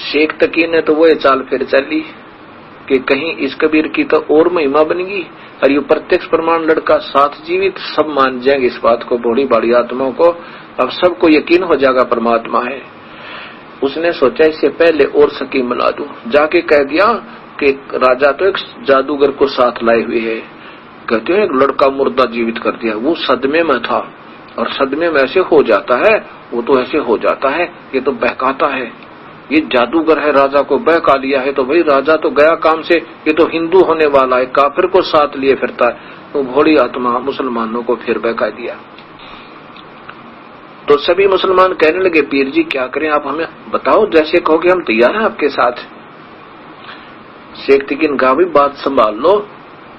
शेख तकी ने तो वो चाल फिर चली कि कहीं इस कबीर की तो और महिमा बनेगी और ये प्रत्यक्ष प्रमाण लड़का साथ जीवित, सब मान जाएंगे इस बात को, बड़ी बड़ी आत्माओं को अब सबको यकीन हो जाएगा परमात्मा है। उसने सोचा इससे पहले और स्कीम बना दूं, जाके कह दिया कि राजा तो एक जादूगर को साथ लाए हुए है, कहते हैं एक लड़का मुर्दा जीवित कर दिया, वो सदमे में था और सदमे में ऐसे हो जाता है, वो तो ऐसे हो जाता है, ये तो बहकाता है, ये जादूगर है, राजा को बहका लिया है, तो भाई राजा तो गया काम से, ये तो हिंदू होने वाला है, काफिर को साथ लिए फिरता है। तो भोली आत्मा मुसलमानों को फिर बहका दिया। तो सभी मुसलमान कहने लगे पीर जी क्या करें, आप हमें बताओ, जैसे कहोगे हम तैयार हैं आपके साथ। शेख तकीन कहा भी बात संभाल लो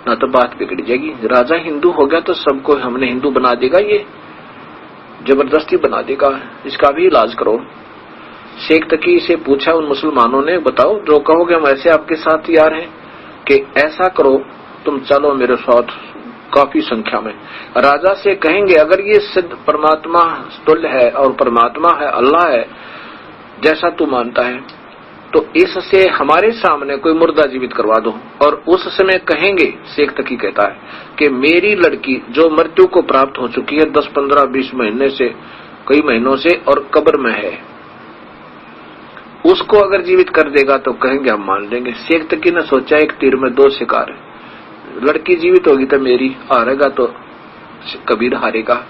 ना तो बात बिगड़ जाएगी, राजा हिंदू हो गया तो सबको हमने हिंदू बना देगा, ये जबरदस्ती बना देगा, इसका भी इलाज करो। शेख तकी से पूछा उन मुसलमानों ने, बताओ जो कहोगे हम ऐसे आपके साथ तैयार हैं, कि ऐसा करो तुम चलो मेरे साथ काफी संख्या में। राजा से कहेंगे अगर ये सिद्ध परमात्मा तुल्य है और परमात्मा है, अल्लाह है जैसा तू मानता है, तो इससे हमारे सामने कोई मुर्दा जीवित करवा दो। और उस समय कहेंगे, शेख तकी कहता है कि मेरी लड़की जो मृत्यु को प्राप्त हो चुकी है 10, 15, 20 महीने से, कई महीनों से, और कब्र में है, उसको अगर जीवित कर देगा तो कहेंगे हम मान लेंगे। शेख तकी ने सोचा एक तीर में दो शिकार है, लड़की जीवित होगी तो मेरी, हारेगा तो कबीर हारेगा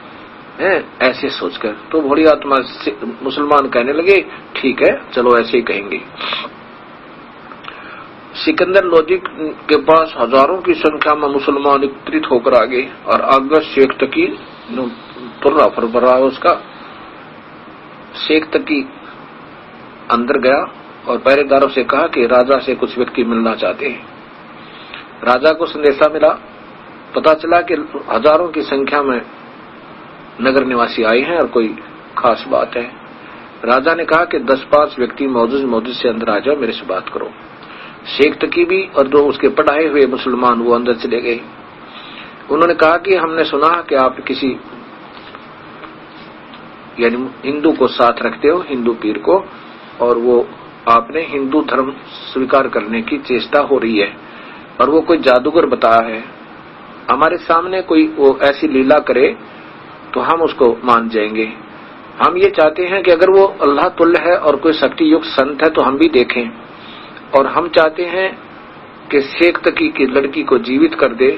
है, ऐसे सोचकर तो बड़ी आत्मा मुसलमान कहने लगे ठीक है चलो ऐसे ही कहेंगे। सिकंदर लोधी के पास हजारों की संख्या में मुसलमान एकत्रित होकर आ गए और आगे शेख तकी तुर्रा फरफरा उसका। शेख तकी अंदर गया और पहरेदारों से कहा कि राजा से कुछ व्यक्ति मिलना चाहते हैं। राजा को संदेशा मिला, पता चला कि हजारों की संख्या में नगर निवासी आए हैं और कोई खास बात है। राजा ने कहा कि 10-5 व्यक्ति मौजूद से अंदर आ जाओ, मेरे से बात करो। शेख तकी भी और दो उसके पढ़ाए हुए मुसलमान वो अंदर चले गए। उन्होंने कहा कि हमने सुना कि आप किसी यानी हिंदू को साथ रखते हो, हिंदू पीर को, और वो आपने हिंदू धर्म स्वीकार करने की चेष्टा हो रही है और वो कोई जादूगर बताया है, हमारे सामने कोई वो ऐसी लीला करे तो हम उसको मान जाएंगे। हम ये चाहते हैं कि अगर वो अल्लाह तुल्य है और कोई शक्ति युक्त संत है तो हम भी देखें, और हम चाहते हैं कि शेख तकी की लड़की को जीवित कर दे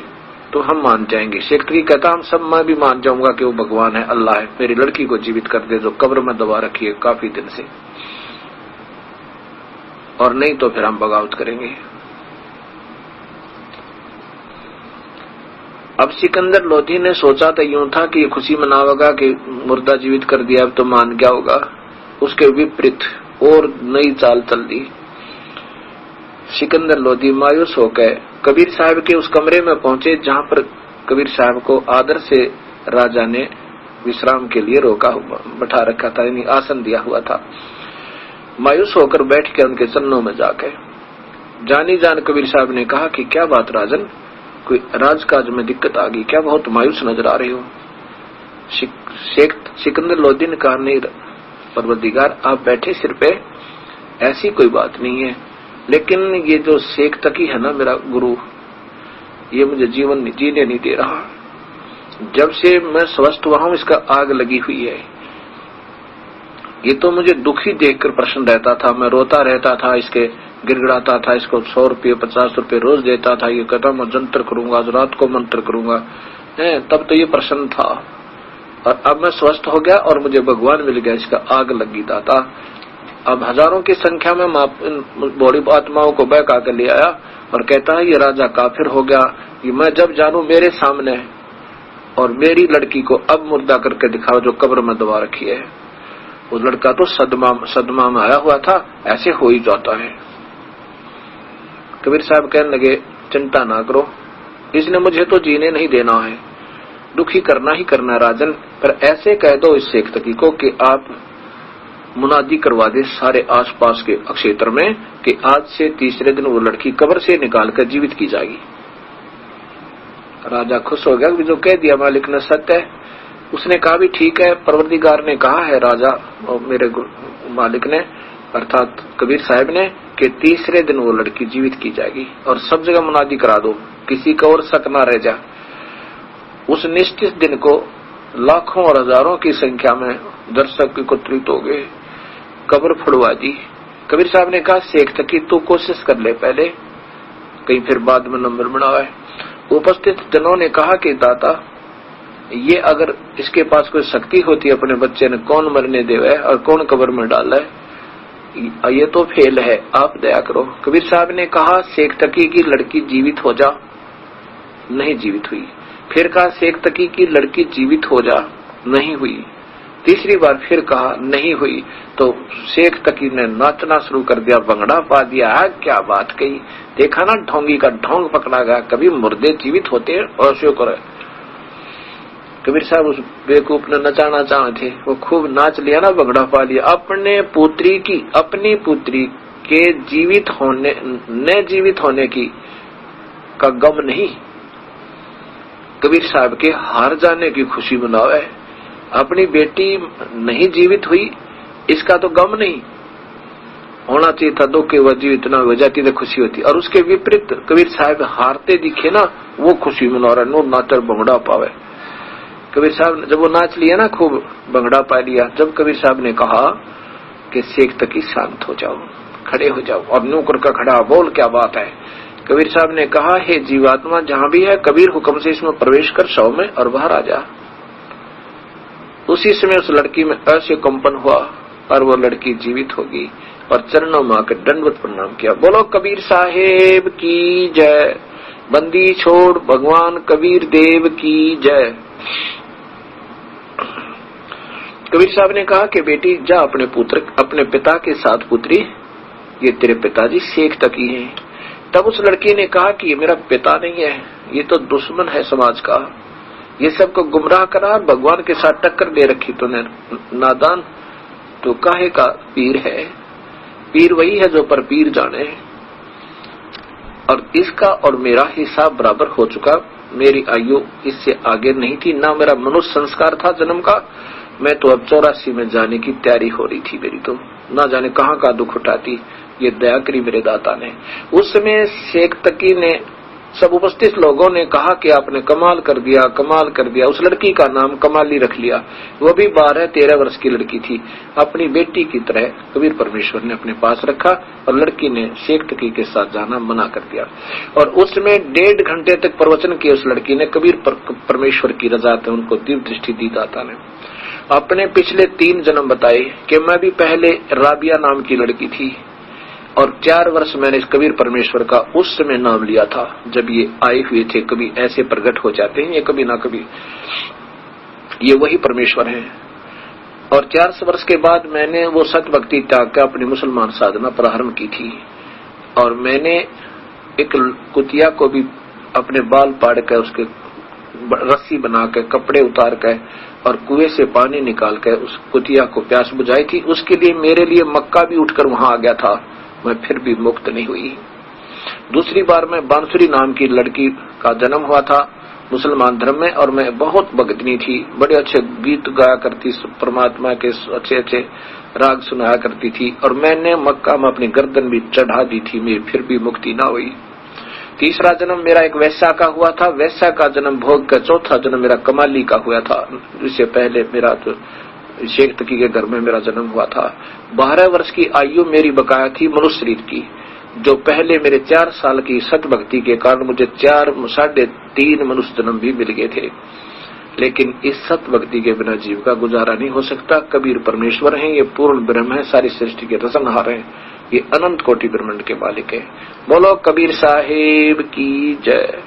तो हम मान जाएंगे। शेख तकी कहता हम सब, मैं भी मान जाऊंगा कि वो भगवान है, अल्लाह है, मेरी लड़की को जीवित कर दे जो कब्र में दबा रखी है काफी दिन से, और नहीं तो फिर हम बगावत करेंगे। अब सिकंदर लोधी ने सोचा तो यूं था कि खुशी मनावेगा कि मुर्दा जीवित कर दिया, अब तो मान गया होगा। उसके विपरीत और नई चाल चल दी। सिकंदर लोधी मायूस होकर कबीर साहब के उस कमरे में पहुंचे जहां पर कबीर साहब को आदर से राजा ने विश्राम के लिए रोका बैठा रखा था, यानी आसन दिया हुआ था। मायूस होकर बैठ के उनके चरणों में जाकर जानी जान कबीर साहब ने कहा कि क्या बात राजन, कोई राजकाज में दिक्कत आ गई क्या, बहुत मायूस नजर आ रहे हो। शेख सिकंदर लोधी ने कहा नहीं परवरदिगार आप बैठे सिर पे, ऐसी कोई बात नहीं है, लेकिन ये जो शेख तकी है ना मेरा गुरु, ये मुझे जीवन जीने नहीं दे रहा। जब से मैं स्वस्थ हुआ हूं इसका आग लगी हुई है। ये तो मुझे दुखी देखकर प्रश्न रहता था, मैं रोता रहता था, इसके गिड़गिड़ाता था, इसको 100 रुपये 50 रुपये रोज देता था, ये कहता मैं जंतर करूंगा, आज रात को मंत्र करूंगा, तब तो ये प्रश्न था। और अब मैं स्वस्थ हो गया और मुझे भगवान मिल गया, इसका आग लगी दाता। अब हजारों की संख्या में बड़ी आत्माओं को बहका कर ले आया और कहता है ये राजा काफिर हो गया, ये मैं जब जानू मेरे सामने है और मेरी लड़की को अब मुर्दा करके दिखाओ जो कब्र में दबा रखी है। वो लड़का तो सदमा में आया हुआ था, ऐसे हो ही जाता है। कबीर साहब कहने लगे चिंता ना करो, इसने मुझे तो जीने नहीं देना है, दुखी करना ही करना है राजन, पर ऐसे कह दो इस शेख तकी को कि आप मुनादी करवा दे सारे आसपास के क्षेत्र में कि आज से तीसरे दिन वो लड़की कब्र से निकालकर जीवित की जाएगी। राजा खुश हो गया, जो कह दिया मालिक ने सत्य है। उसने कहा भी ठीक है, परवरदिगार ने कहा है राजा और मेरे मालिक ने अर्थात कबीर साहब ने कि तीसरे दिन वो लड़की जीवित की जाएगी और सब जगह मुनादी करा दो, किसी का और शक ना रह जा। उस निश्चित दिन को लाखों और हजारों की संख्या में दर्शक एकत्रित हो गए। कब्र फुड़वा दी। कबीर साहब ने कहा, शेख तकी तू कोशिश कर ले पहले, कहीं फिर बाद में नंबर बनावा है। उपस्थित जनों ने कहा कि दाता, ये अगर इसके पास कोई शक्ति होती अपने बच्चे ने कौन मरने देवे और कौन कब्र में डाला है, ये तो फेल है, आप दया करो। कबीर साहब ने कहा, शेख तकी की लड़की जीवित हो जा, नहीं जीवित हुई। फिर कहा, शेख तकी की लड़की जीवित हो जा, नहीं हुई। तीसरी बार फिर कहा, नहीं हुई। तो शेख तकी ने नाचना शुरू कर दिया, भंगड़ा पा दिया। क्या बात कही, देखा ना, ढोंगी का ढोंग पकड़ा गया। कभी मुर्दे जीवित होते हैं और शुक्र है। कबीर साहब उस बेवकूफ ने नचाना चाहे थे, वो खूब नाच लिया ना, भंगड़ा पा लिया। अपनी पुत्री के जीवित होने न जीवित होने की का गम नहीं, कबीर साहब के हार जाने की खुशी मनावे। अपनी बेटी नहीं जीवित हुई, इसका तो गम नहीं होना चाहिए था, दो के वह जीवित ना हो जाती तो खुशी होती। और उसके विपरीत कबीर साहब हारते दिखे ना, वो खुशी मना रहा, नो नाचर भंगड़ा पावे। कबीर साहब जब वो नाच लिया ना, खूब भंगड़ा पा लिया। जब कबीर साहब ने कहा कि शेख तकी शांत हो जाओ, खड़े हो जाओ, और नौकर का खड़ा, बोल क्या बात है। कबीर साहब ने कहा, हे जीवात्मा जहां भी है, कबीर हुक्म से इसमें प्रवेश कर शव में और बाहर आ जा। उसी समय उस लड़की में ऐसे कंपन हुआ और वो लड़की जीवित होगी और चरणों में आकर दंडवत प्रणाम किया। बोलो कबीर साहेब की जय। बंदी छोड़ भगवान कबीर देव की जय। कबीर साहब ने कहा कि बेटी जा अपने पिता के साथ पुत्री, ये तेरे पिताजी शेख तकी हैं। तब उस लड़की ने कहा कि ये मेरा पिता नहीं है, ये तो दुश्मन है समाज का, ये सबको गुमराह करा, भगवान के साथ टक्कर दे रखी तूने, नादान तो काहे का पीर है। पीर वही है जो पर पीर जाने, और इसका और मेरा हिसाब बराबर हो चुका। मेरी आयु इससे आगे नहीं थी, ना मेरा मनुष्य संस्कार था जन्म का। मैं तो अब 84 में जाने की तैयारी हो रही थी मेरी, तो ना जाने कहां का दुख उठाती। ये दया करी मेरे दाता ने। उस समय शेख तकी ने, सब उपस्थित लोगों ने कहा कि आपने कमाल कर दिया, कमाल कर दिया। उस लड़की का नाम कमाली रख लिया। वो भी 12-13 वर्ष की लड़की थी, अपनी बेटी की तरह कबीर परमेश्वर ने अपने पास रखा। और लड़की ने शेख तकी के साथ जाना मना कर दिया। और उसमें 1.5 घंटे तक प्रवचन किए उस लड़की ने। कबीर परमेश्वर की रजा थे, उनको दिव्य दृष्टि दी दाता ने। अपने पिछले 3 जन्म बताए कि मैं भी पहले राबिया नाम की लड़की थी और 4 वर्ष मैंने इस कबीर परमेश्वर का उस समय नाम लिया था जब ये आए हुए थे। कभी ऐसे प्रकट हो जाते हैं, ये कभी ना कभी ये वही परमेश्वर हैं। और 4 वर्ष के बाद मैंने वो सत भक्ति त्याग कर अपनी मुसलमान साधना प्रारंभ की थी। और मैंने एक कुतिया को भी अपने बाल पाड़ कर, उसके रस्सी बना कर, कपड़े उतार कर और कुएं से पानी निकाल कर उस कुतिया को प्यास बुझाई थी। उसके लिए मेरे लिए मक्का भी उठकर वहां आ गया था, मैं फिर भी मुक्त नहीं हुई। दूसरी बार में बांसुरी नाम की लड़की का जन्म हुआ था मुसलमान धर्म में, और मैं बहुत भगतनी थी, बड़े अच्छे गीत गाया करती, परमात्मा के अच्छे अच्छे राग सुनाया करती थी। और मैंने मक्का में अपनी गर्दन भी चढ़ा दी थी, मेरी फिर भी मुक्ति ना हुई। तीसरा जन्म मेरा एक वैश्या का हुआ था, वैश्या का जन्म भोग कर। चौथा जन्म मेरा कमाली का हुआ था। इससे पहले मेरा तो शेख तकी के घर में मेरा जन्म हुआ था। 12 वर्ष की आयु मेरी बकाया थी मनुष्य शरीर की, जो पहले मेरे 4 साल की सत भक्ति के कारण मुझे 3.5 मनुष्य जन्म भी मिल गए थे। लेकिन इस सत भक्ति के बिना जीव का गुजारा नहीं हो सकता। कबीर परमेश्वर हैं, ये पूर्ण ब्रह्म है, सारी सृष्टि के रचनहार हैं, ये अनंत कोटि ब्रह्मांड के मालिक है। बोलो कबीर साहेब की जय।